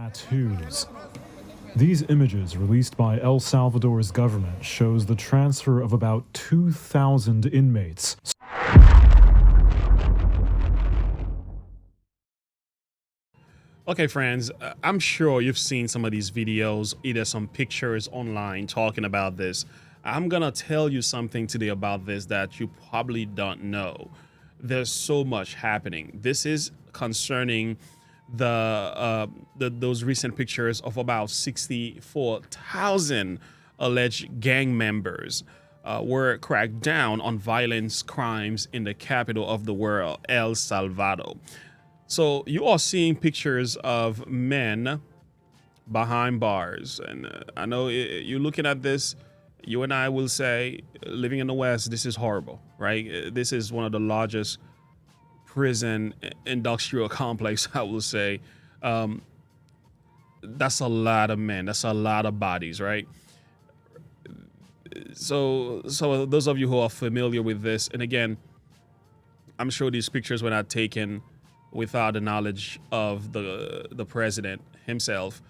tattoos. These images released by El Salvador's government shows the transfer of about 2,000 inmates. Okay, friends, I'm sure you've seen some of these videos, either some pictures online talking about this. I'm gonna tell you something today about this that you probably don't know. There's so much happening. This is concerning those recent pictures of about 64,000 alleged gang members were cracked down on violence crimes in the capital of the world, El Salvador. So you are seeing pictures of men behind bars. And I know you're looking at this, you and I will say, living in the West, this is horrible, right? This is one of the largest prison industrial complex, I will say. That's a lot of men. That's a lot of bodies, right? So those of you who are familiar with this, and again, I'm sure these pictures were not taken without the knowledge of the president himself,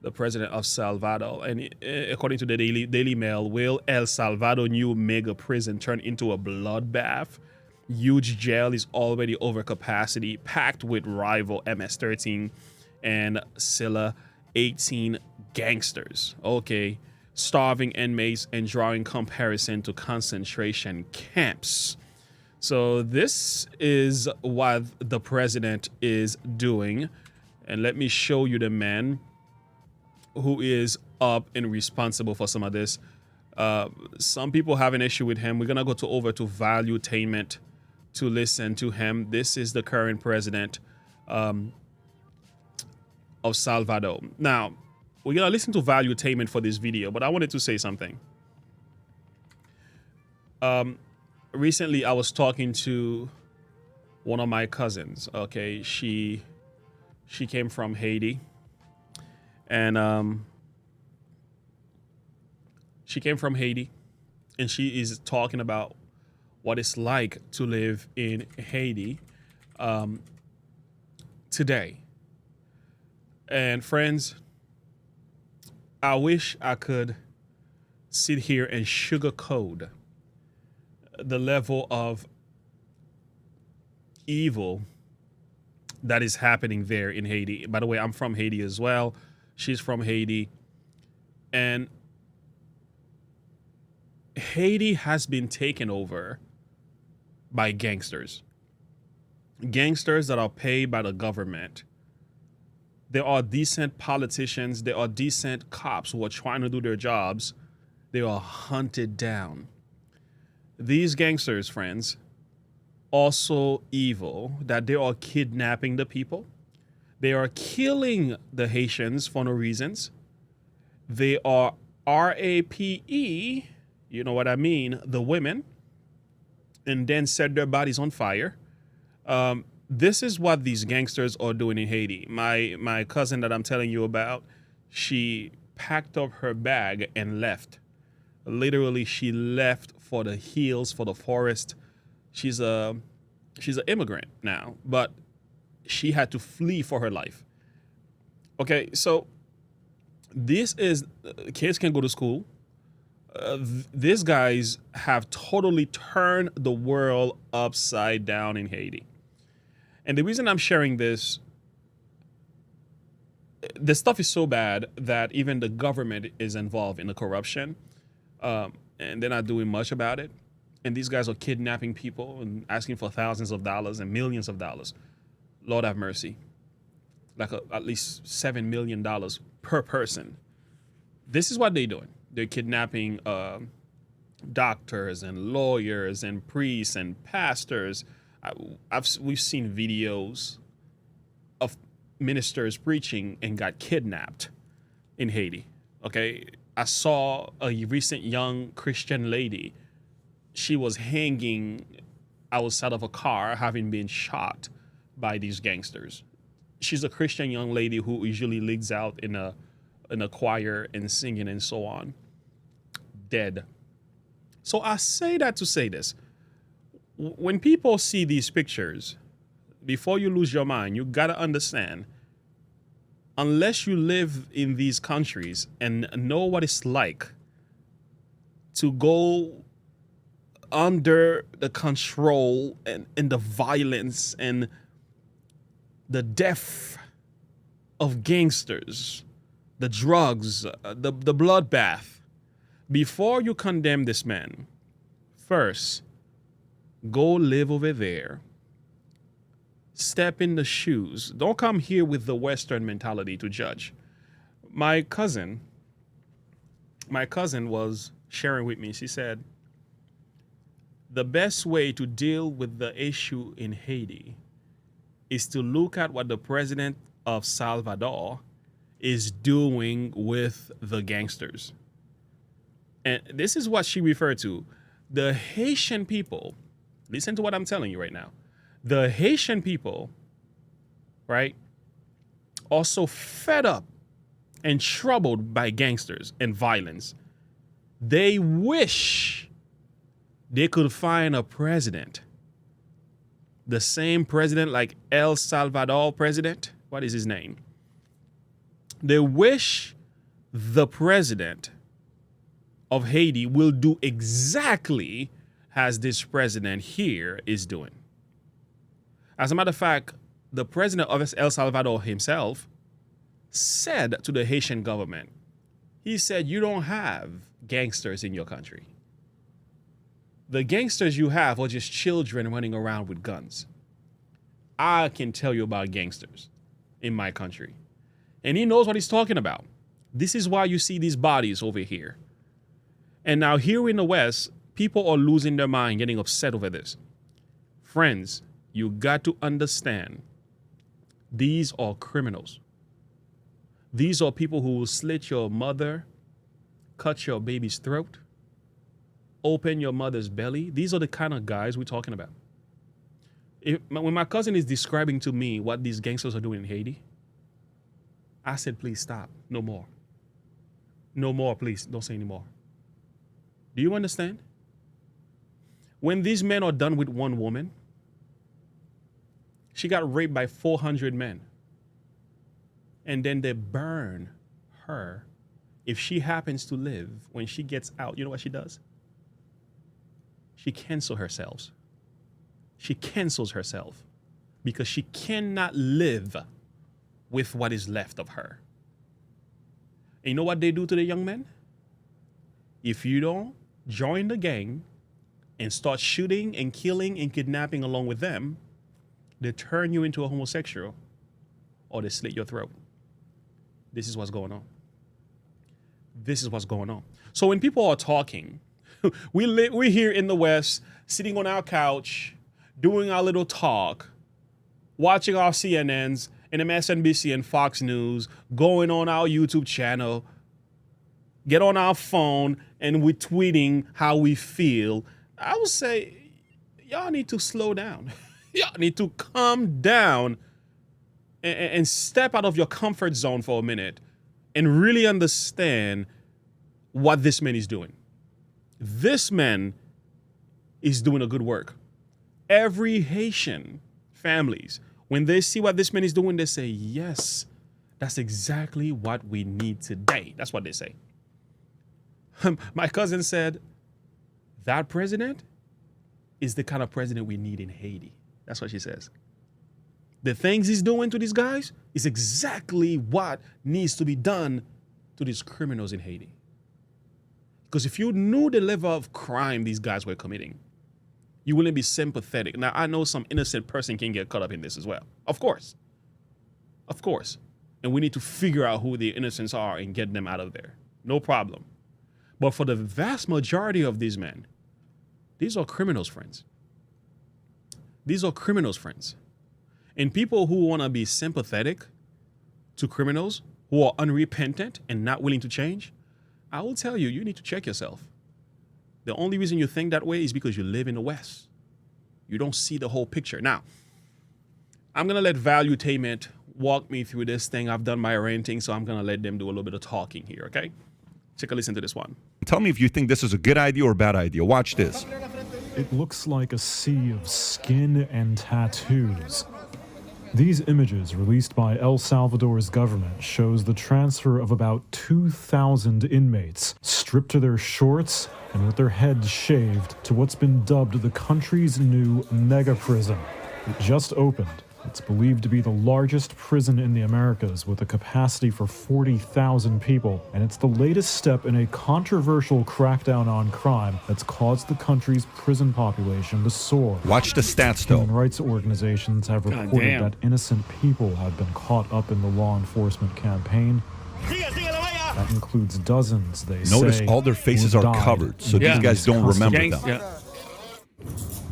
the president of Salvador. And according to the Daily Mail, will El Salvador new mega prison turn into a bloodbath? Huge jail is already over capacity, packed with rival MS-13 and Silla 18 gangsters. Okay, starving inmates and drawing comparison to concentration camps. So this is what the president is doing. And let me show you the man who is up and responsible for some of this. Some people have an issue with him. We're going to go over to Valuetainment to listen to him. This is the current president of Salvador. Now, we're going to listen to Valuetainment for this video, but I wanted to say something. Recently, I was talking to one of my cousins. Okay, she came from Haiti, and she is talking about what it's like to live in Haiti today. And friends, I wish I could sit here and sugarcoat the level of evil that is happening there in Haiti. By the way, I'm from Haiti as well. She's from Haiti. And Haiti has been taken over by gangsters. Gangsters that are paid by the government. There are decent politicians. There are decent cops who are trying to do their jobs. They are hunted down. These gangsters, friends, are so evil that they are kidnapping the people. They are killing the Haitians for no reasons. They are RAPE, you know what I mean, the women, and then set their bodies on fire. This is what these gangsters are doing in Haiti. My cousin that I'm telling you about, she packed up her bag and left. Literally, she left for the hills, for the forest. She's an immigrant now, but she had to flee for her life. Okay, so this is, kids can go to school. These guys have totally turned the world upside down in Haiti. And the reason I'm sharing this stuff is so bad that even the government is involved in the corruption. And they're not doing much about it. And these guys are kidnapping people and asking for thousands of dollars and millions of dollars. Lord have mercy. Like at least $7 million per person. This is what they're doing. They're kidnapping doctors and lawyers and priests and pastors. We've seen videos of ministers preaching and got kidnapped in Haiti. Okay, I saw a recent young Christian lady. She was hanging outside of a car, having been shot by these gangsters. She's a Christian young lady who usually leads out in a choir and singing and so on. Dead. So I say that to say this. When people see these pictures, before you lose your mind, you gotta understand unless you live in these countries and know what it's like to go under the control and the violence and the death of gangsters, the drugs, the bloodbath, before you condemn this man, first, go live over there. Step in the shoes. Don't come here with the Western mentality to judge. My cousin was sharing with me. She said, the best way to deal with the issue in Haiti is to look at what the president of Salvador is doing with the gangsters. And this is what she referred to. The Haitian people, listen to what I'm telling you right now. The Haitian people, right, are so fed up and troubled by gangsters and violence. They wish they could find a president, the same president like El Salvador president. What is his name? They wish the president of Haiti will do exactly as this president here is doing. As a matter of fact, the president of El Salvador himself said to the Haitian government, he said, you don't have gangsters in your country. The gangsters you have are just children running around with guns. I can tell you about gangsters in my country. And he knows what he's talking about. This is why you see these bodies over here. And now here in the West, people are losing their mind, getting upset over this. Friends, you got to understand, these are criminals. These are people who will slit your mother, cut your baby's throat, open your mother's belly. These are the kind of guys we're talking about. When my cousin is describing to me what these gangsters are doing in Haiti, I said, please stop. No more. No more, please. Don't say any more. Do you understand? When these men are done with one woman, she got raped by 400 men. And then they burn her. If she happens to live, when she gets out, you know what she does? She cancels herself. She cancels herself because she cannot live with what is left of her. And you know what they do to the young men? If you don't join the gang and start shooting and killing and kidnapping along with them, they turn you into a homosexual or they slit your throat. This is what's going on. This is what's going on. So when people are talking, we're here in the West, sitting on our couch, doing our little talk, watching our CNNs and MSNBC and Fox News, going on our YouTube channel, get on our phone, and we're tweeting how we feel. I would say, y'all need to slow down. Y'all need to calm down and step out of your comfort zone for a minute and really understand what this man is doing. This man is doing a good work. Every Haitian families, when they see what this man is doing, they say, yes, that's exactly what we need today. That's what they say. My cousin said, that president is the kind of president we need in Haiti. That's what she says. The things he's doing to these guys is exactly what needs to be done to these criminals in Haiti. Because if you knew the level of crime these guys were committing, you wouldn't be sympathetic. Now, I know some innocent person can get caught up in this as well. Of course. Of course. And we need to figure out who the innocents are and get them out of there. No problem. But for the vast majority of these men, these are criminals, friends. These are criminals, friends. And people who want to be sympathetic to criminals who are unrepentant and not willing to change, I will tell you, you need to check yourself. The only reason you think that way is because you live in the West. You don't see the whole picture. Now, I'm going to let Valuetainment walk me through this thing. I've done my ranting, so I'm going to let them do a little bit of talking here, okay? Take a listen to this one. Tell me if you think this is a good idea or a bad idea. Watch this. It looks like a sea of skin and tattoos. These images released by El Salvador's government shows the transfer of about 2,000 inmates, stripped to their shorts and with their heads shaved, to what's been dubbed the country's new mega prison. It just opened. It's believed to be the largest prison in the Americas with a capacity for 40,000 people, and it's the latest step in a controversial crackdown on crime that's caused the country's prison population to soar. Watch the stats, though. Human rights organizations have reported that innocent people have been caught up in the law enforcement campaign. That includes dozens, they say. Notice all their faces are covered, so these guys don't remember them.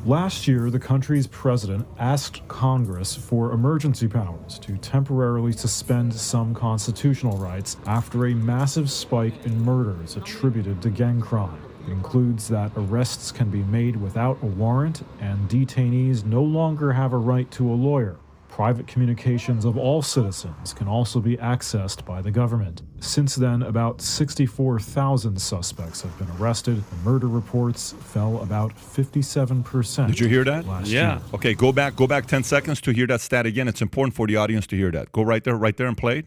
Last year, the country's president asked Congress for emergency powers to temporarily suspend some constitutional rights after a massive spike in murders attributed to gang crime. It includes that arrests can be made without a warrant and detainees no longer have a right to a lawyer. Private communications of all citizens can also be accessed by the government. Since then, about 64,000 suspects have been arrested. The murder reports fell about 57%. Did you hear that? Last year. Okay, go back 10 seconds to hear that stat again. It's important for the audience to hear that. Go right there and play it.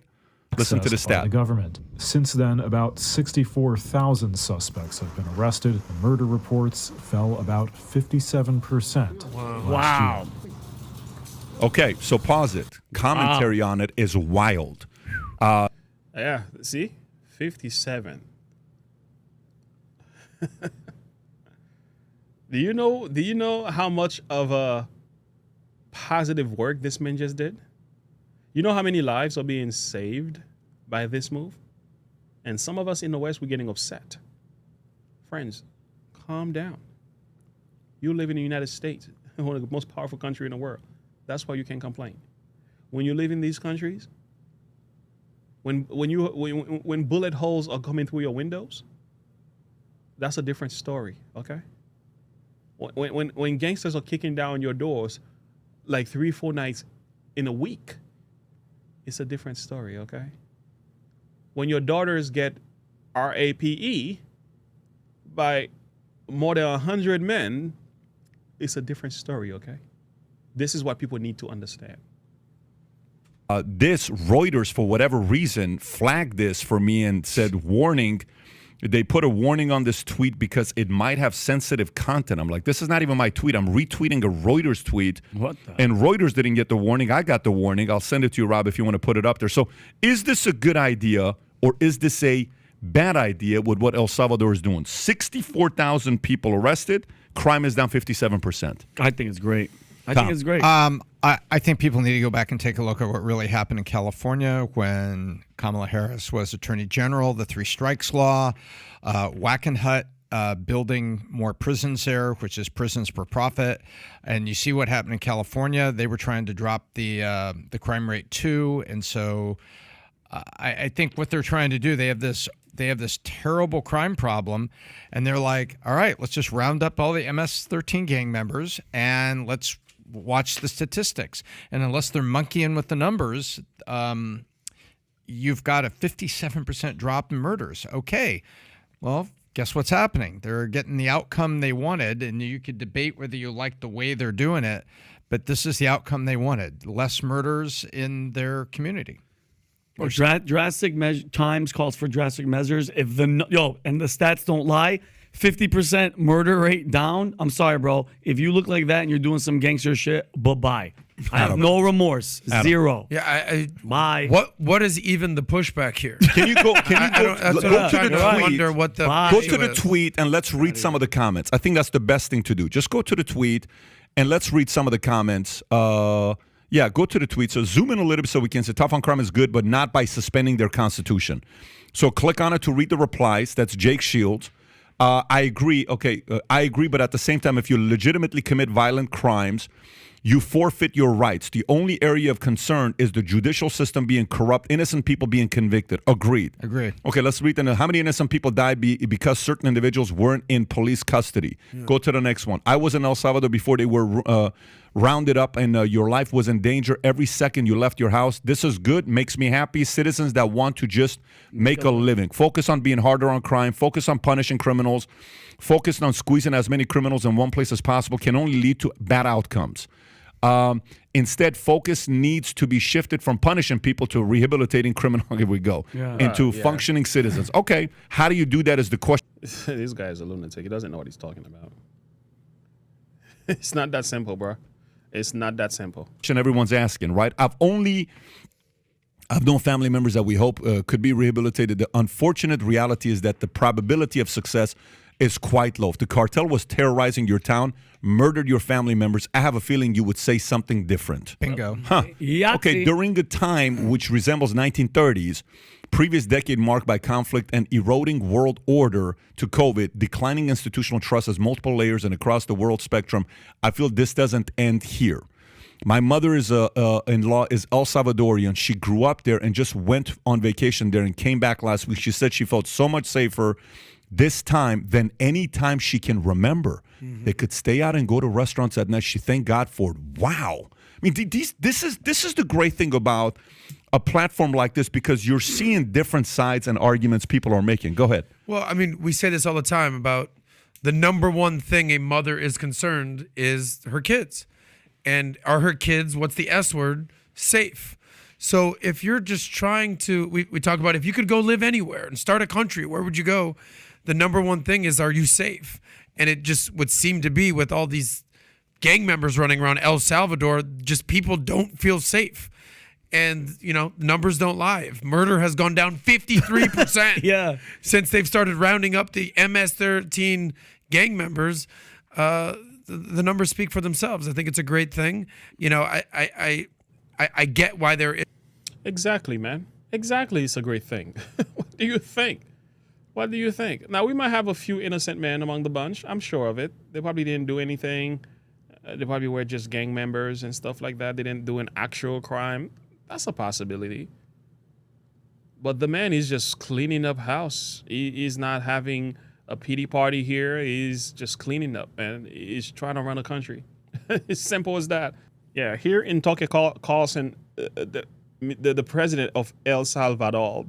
Listen to the Accessed by stat. the government. Since then, about 64,000 suspects have been arrested. The murder reports fell about 57%. Wow. Year. Okay, so pause it. Commentary on it is wild. Yeah, see? 57. Do you know how much of a positive work this man just did? You know how many lives are being saved by this move? And some of us in the West, we're getting upset. Friends, calm down. You live in the United States, one of the most powerful country in the world. That's why you can complain. When you live in these countries, when bullet holes are coming through your windows, that's a different story, okay? When gangsters are kicking down your doors like 3-4 nights in a week, it's a different story, okay? When your daughters get RAPE by more than 100 men, it's a different story, okay? This is what people need to understand. This Reuters, for whatever reason, flagged this for me and said, warning. They put a warning on this tweet because it might have sensitive content. I'm like, this is not even my tweet. I'm retweeting a Reuters tweet. What the? And Reuters didn't get the warning. I got the warning. I'll send it to you, Rob, if you want to put it up there. So is this a good idea or is this a bad idea with what El Salvador is doing? 64,000 people arrested. Crime is down 57%. I think it's great. I think it's great. I think people need to go back and take a look at what really happened in California when Kamala Harris was Attorney General, the 3 strikes law, Wackenhut building more prisons there, which is prisons per profit. And you see what happened in California. They were trying to drop the crime rate too. And so I think what they're trying to do, they have this terrible crime problem, and they're like, all right, let's just round up all the MS-13 gang members and let's watch the statistics. And unless they're monkeying with the numbers, you've got a 57% drop in murders. Okay, well, guess what's happening? They're getting the outcome they wanted, and you could debate whether you like the way they're doing it, but this is the outcome they wanted: less murders in their community. Or drastic times calls for drastic measures. If and the stats don't lie, 50% murder rate down. I'm sorry, bro. If you look like that and you're doing some gangster shit, bye-bye. I have no remorse. Zero. Yeah, Bye. What is even the pushback here? Can you go? Can you go? That's what Go I'm to trying the to tweet. wonder what the Bye. Go issue to the is. tweet and let's read some of the comments. I think that's the best thing to do. Just go to the tweet and let's read some of the comments. Yeah, go to the tweet. So zoom in a little bit so we can say tough on crime is good, but not by suspending their constitution. So click on it to read the replies. That's Jake Shields. I agree. Okay, I agree. But at the same time, if you legitimately commit violent crimes, you forfeit your rights. The only area of concern is the judicial system being corrupt, innocent people being convicted. Agreed. Agreed. Okay, let's read them. How many innocent people died because certain individuals weren't in police custody? Yeah. Go to the next one. I was in El Salvador before they were rounded up and your life was in danger every second you left your house. This is good, makes me happy. Citizens that want to just make a living. Focus on being harder on crime. Focus on punishing criminals. Focus on squeezing as many criminals in one place as possible can only lead to bad outcomes. Instead, focus needs to be shifted from punishing people to rehabilitating criminal. Here we go. Into functioning citizens. Okay, how do you do that is the question. This guy is a lunatic. He doesn't know what he's talking about. It's not that simple, bro. It's not that simple. Everyone's asking, right? I've known family members that we hope could be rehabilitated. The unfortunate reality is that the probability of success is quite low. If the cartel was terrorizing your town, murdered your family members, I have a feeling you would say something different. Bingo. Okay, during a time which resembles 1930s, previous decade marked by conflict and eroding world order to COVID, declining institutional trust as multiple layers and across the world spectrum, I feel this doesn't end here. My mother-in-law is El Salvadorian. She grew up there and just went on vacation there and came back last week. She said she felt so much safer this time than any time she can remember. They could stay out and go to restaurants at night. She thanked God for it. Wow. I mean, this is the great thing about a platform like this, because you're seeing different sides and arguments people are making. Go ahead. Well, I mean, we say this all the time about the number one thing a mother is concerned is her kids. And are her kids, what's the S word, safe? So if you're just trying to, we talk about if you could go live anywhere and start a country, where would you go? The number one thing is, are you safe? And it just would seem to be with all these gang members running around El Salvador, just people don't feel safe. And, you know, numbers don't lie. Murder has gone down 53% since they've started rounding up the MS-13 gang members. The numbers speak for themselves. I think it's a great thing. You know, I get why there is. Exactly, man. Exactly, it's a great thing. What do you think? What do you think? Now, we might have a few innocent men among the bunch. I'm sure of it. They probably didn't do anything. They probably were just gang members and stuff like that. They didn't do an actual crime. That's a possibility. But the man is just cleaning up house. He's not having a pity party here. He's just cleaning up, and he's trying to run a country. It's simple as that. Yeah, here in Tucker Carlson, the president of El Salvador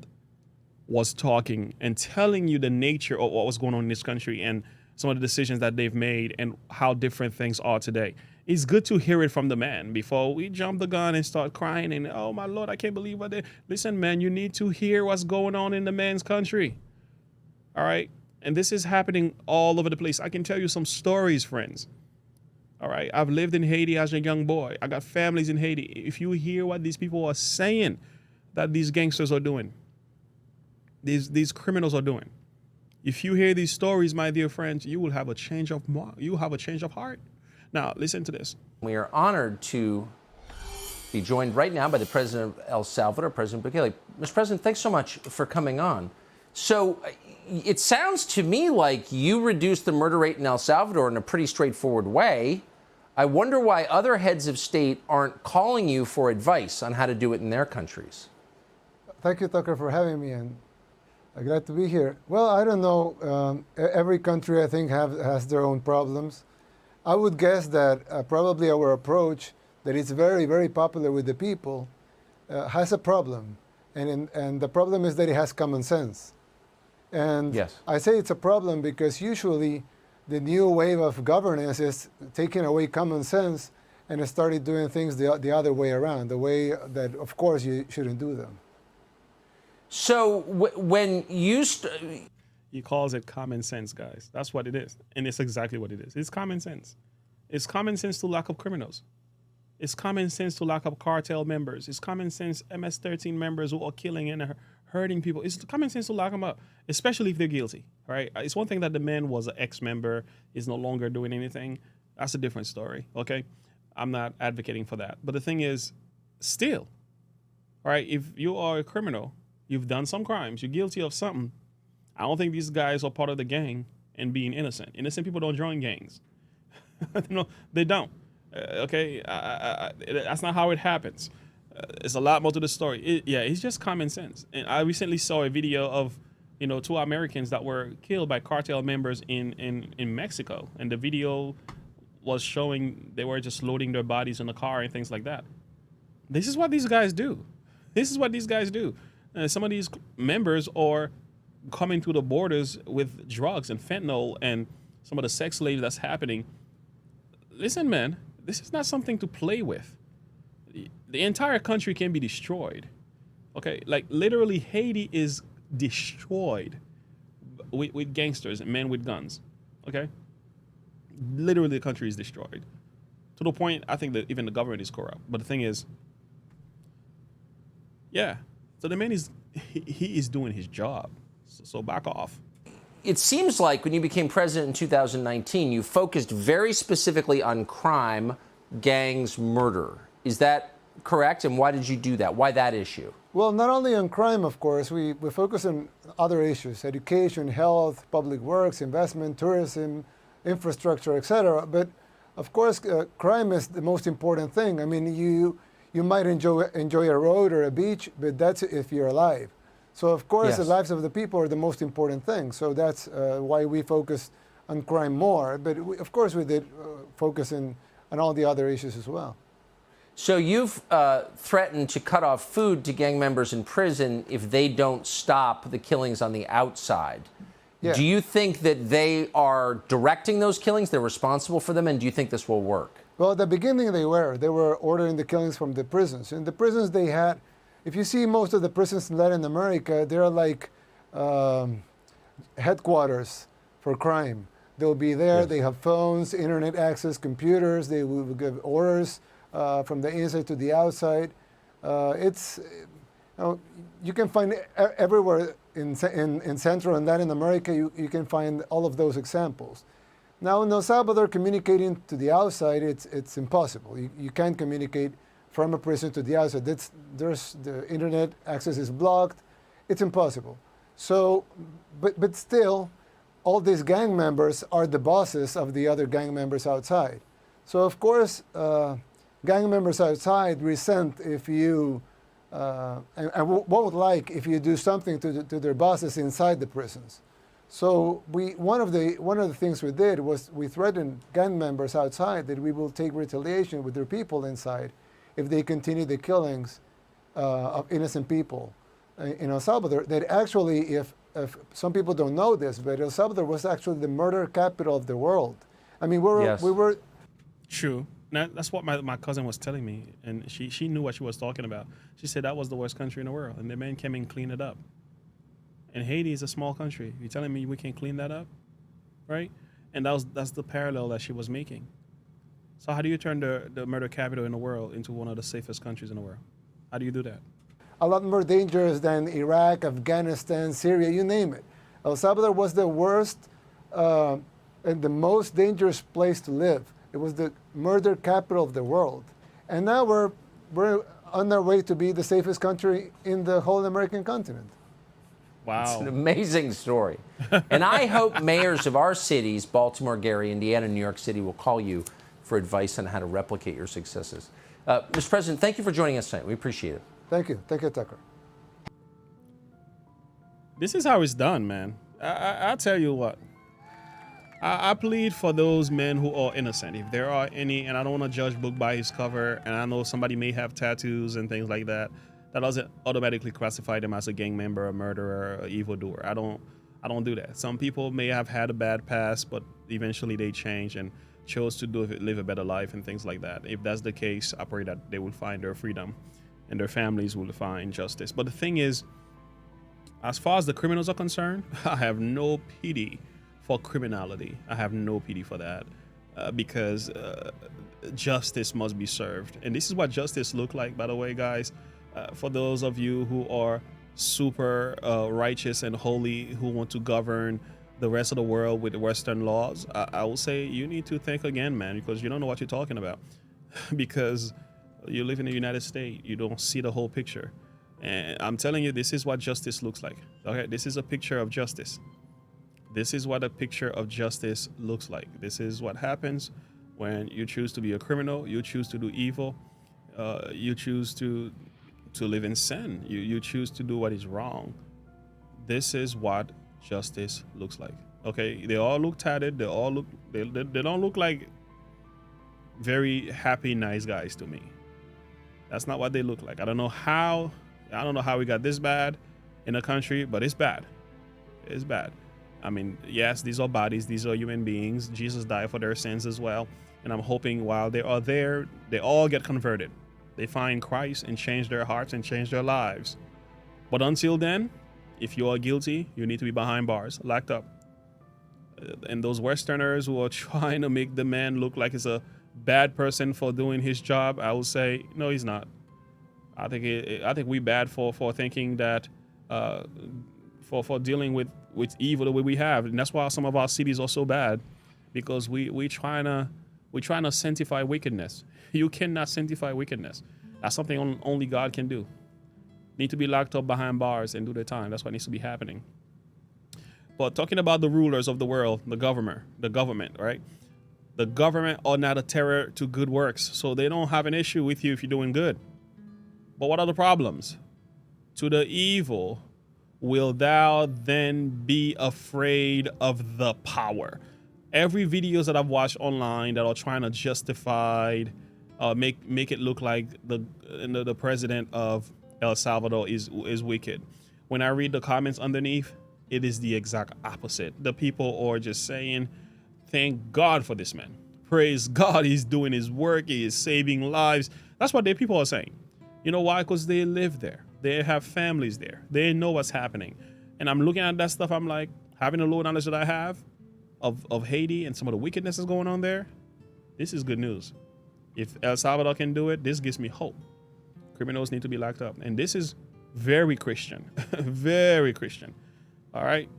was talking and telling you the nature of what was going on in this country and some of the decisions that they've made and how different things are today. It's good to hear it from the man before we jump the gun and start crying and, oh my Lord, I can't believe what they... Listen, man, you need to hear what's going on in the man's country. All right? And this is happening all over the place. I can tell you some stories, friends. All right? I've lived in Haiti as a young boy. I got families in Haiti. If you hear what these people are saying that these gangsters are doing, these criminals are doing, if you hear these stories, my dear friends, you will have a change of heart. Now, listen to this. We are honored to be joined right now by the president of El Salvador, President Bukele. Mr. President, thanks so much for coming on. So it sounds to me like you reduced the murder rate in El Salvador in a pretty straightforward way. I wonder why other heads of state aren't calling you for advice on how to do it in their countries. Thank you, Tucker, for having me, and I'm glad to be here. Well, I don't know. Every country, I think, has their own problems. I would guess that probably our approach, that is very, very popular with the people, has a problem. And the problem is that it has common sense. And yes. I say it's a problem because usually the new wave of governance is taking away common sense and started doing things the other way around, the way that, of course, you shouldn't do them. So when you... He calls it common sense, guys. That's what it is. And it's exactly what it is. It's common sense. It's common sense to lock up criminals. It's common sense to lock up cartel members. It's common sense MS-13 members who are killing and hurting people. It's common sense to lock them up, especially if they're guilty, right? It's one thing that the man was an ex-member, is no longer doing anything. That's a different story, okay? I'm not advocating for that. But the thing is, still, right, if you are a criminal, you've done some crimes, you're guilty of something, I don't think these guys are part of the gang and being innocent. Innocent people don't join gangs. No, they don't. Okay, that's not how it happens. It's a lot more to the story. It's just common sense. And I recently saw a video of, two Americans that were killed by cartel members in Mexico, and the video was showing they were just loading their bodies in the car and things like that. This is what these guys do. Some of these members are coming through the borders with drugs and fentanyl and some of the sex slaves that's happening. Listen, man, this is not something to play with. The entire country can be destroyed. Okay, like literally Haiti is destroyed with gangsters and men with guns. Okay, literally the country is destroyed to the point I think that even the government is corrupt. But the thing is, yeah, so the man he is doing his job. So back off. It seems like when you became president in 2019, you focused very specifically on crime, gangs, murder. Is that correct? And why did you do that? Why that issue? Well, not only on crime, of course, we focus on other issues: education, health, public works, investment, tourism, infrastructure, etc. But of course, crime is the most important thing. I mean, you might enjoy a road or a beach, but that's if you're alive. So of course, Yes. the lives of the people are the most important thing. So that's why we focus on crime more. But of course, we did focus on all the other issues as well. So you've threatened to cut off food to gang members in prison if they don't stop the killings on the outside. Yeah. Do you think that they are directing those killings? They're responsible for them, and do you think this will work? Well, at the beginning they were ordering the killings from the prisons. In the prisons they had, if you see most of the prisons in Latin America, they're like headquarters for crime. They'll be there, Yes. They have phones, internet access, computers, they will give orders from the inside to the outside. You can find everywhere in Central and Latin America, you can find all of those examples. Now in El Salvador, communicating to the outside, it's impossible. You can't communicate from a prison to the outside. The internet access is blocked. It's impossible. So, but still, all these gang members are the bosses of the other gang members outside. So of course, gang members outside resent if you and won't like if you do something to their bosses inside the prisons. So one of the things we did was we threatened gang members outside that we will take retaliation with their people inside if they continue the killings of innocent people in El Salvador. That actually, if some people don't know this, but El Salvador was actually the murder capital of the world. I mean, Yes. we were. True. Now, that's what my cousin was telling me, and she knew what she was talking about. She said that was the worst country in the world, and the man came and cleaned it up. And Haiti is a small country. You're telling me we can't clean that up, right? And that's the parallel that she was making. So how do you turn the murder capital in the world into one of the safest countries in the world? How do you do that? A lot more dangerous than Iraq, Afghanistan, Syria, you name it. El Salvador was the worst and the most dangerous place to live. It was the murder capital of the world. And now we're on our way to be the safest country in the whole American continent. It's an Wow. amazing story. And I hope mayors of our cities, Baltimore, Gary, Indiana, New York City, will call you for advice on how to replicate your successes. Mr. President, thank you for joining us tonight. We appreciate it. Thank you. Thank you, Tucker. This is how it's done, man. I tell you what. I plead for those men who are innocent. If there are any, and I don't want to judge book by his cover, and I know somebody may have tattoos and things like that, that doesn't automatically classify them as a gang member, a murderer, an evildoer. I don't do that. Some people may have had a bad past, but eventually they change and chose to live a better life and things like that. If that's the case, I pray that they will find their freedom and their families will find justice. But the thing is, as far as the criminals are concerned, I have no pity for criminality. I have no pity for that because justice must be served. And this is what justice looks like, by the way, guys. For those of you who are super righteous and holy, who want to govern the rest of the world with Western laws, I will say you need to think again, man, because you don't know what you're talking about. Because you live in the United States, you don't see the whole picture. And I'm telling you, this is what justice looks like. Okay, this is a picture of justice. This is what a picture of justice looks like. This is what happens when you choose to be a criminal, you choose to do evil, you choose to live in sin, you choose to do what is wrong. This is what justice looks like. Okay, they all look tatted. They all look. They don't look like very happy, nice guys to me. That's not what they look like. I don't know how we got this bad in a country, but it's bad. It's bad. I mean, yes, these are bodies, these are human beings. Jesus died for their sins as well. And I'm hoping while they are there, they all get converted. They find Christ and change their hearts and change their lives. But until then, if you are guilty, you need to be behind bars, locked up. And those Westerners who are trying to make the man look like he's a bad person for doing his job, I will say, no, he's not. I think we bad for thinking that, for dealing with evil the way we have, and that's why some of our cities are so bad, because we trying to sanctify wickedness. You cannot sanctify wickedness. That's something only God can do. Need to be locked up behind bars and do their time. That's what needs to be happening. But talking about the rulers of the world, the government, right? The government are not a terror to good works, so they don't have an issue with you if you're doing good. But what are the problems? To the evil will thou then be afraid of the power. Every videos that I've watched online that are trying to justify, make it look like the president of El Salvador is wicked. When I read the comments underneath, it is the exact opposite. The people are just saying, thank God for this man. Praise God, he's doing his work. He is saving lives. That's what the people are saying. You know why? Because they live there. They have families there. They know what's happening. And I'm looking at that stuff. I'm like, having the low knowledge that I have of Haiti and some of the wickedness that's going on there, this is good news. If El Salvador can do it, this gives me hope. Criminals need to be locked up. And this is very Christian. Very Christian. All right?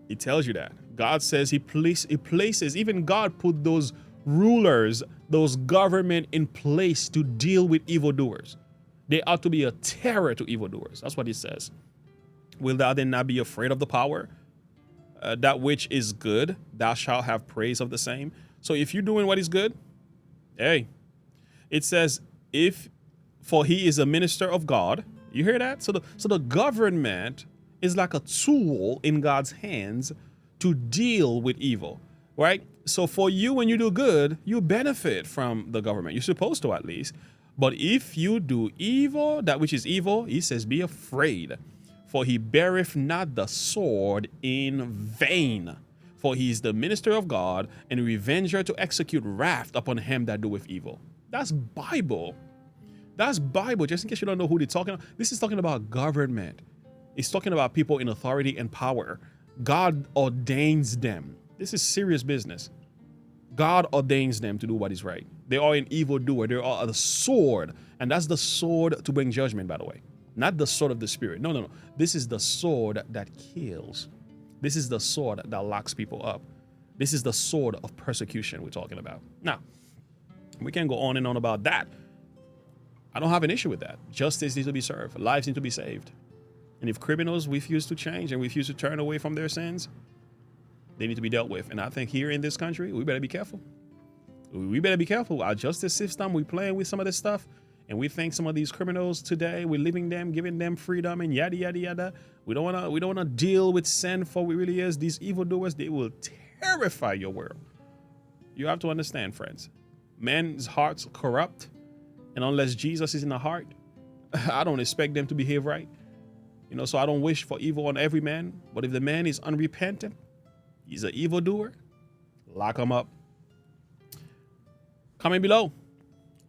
He tells you that. God says he places, even God put those rulers, those government in place to deal with evildoers. They ought to be a terror to evildoers. That's what he says. Will thou then not be afraid of the power? That which is good, thou shalt have praise of the same. So if you're doing what is good, hey, it says, for he is a minister of God. You hear that? So the government is like a tool in God's hands to deal with evil, right? So for you, when you do good, you benefit from the government. You're supposed to, at least. But if you do evil, that which is evil, he says, be afraid. For he beareth not the sword in vain. For he is the minister of God and revenger to execute wrath upon him that doeth evil. That's Bible. That's Bible. Just in case you don't know who they're talking about. This is talking about government. It's talking about people in authority and power. God ordains them. This is serious business. God ordains them to do what is right. They are an evildoer. They are the sword. And that's the sword to bring judgment, by the way. Not the sword of the spirit. No. This is the sword that kills. This is the sword that locks people up. This is the sword of persecution we're talking about. Now, we can go on and on about that. I don't have an issue with that. Justice needs to be served. Lives need to be saved. And if criminals refuse to change and refuse to turn away from their sins, they need to be dealt with. And I think here in this country, we better be careful. We better be careful. Our justice system, we're playing with some of this stuff. And we think some of these criminals today, we're leaving them, giving them freedom and yada, yada, yada. We don't want to deal with sin for what it really is. These evildoers, they will terrify your world. You have to understand, friends. Men's hearts corrupt. And unless Jesus is in the heart, I don't expect them to behave right. So I don't wish for evil on every man. But if the man is unrepentant, he's an evildoer, lock him up. Comment below.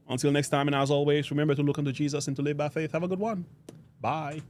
Until next time, and as always, remember to look unto Jesus and to live by faith. Have a good one. Bye.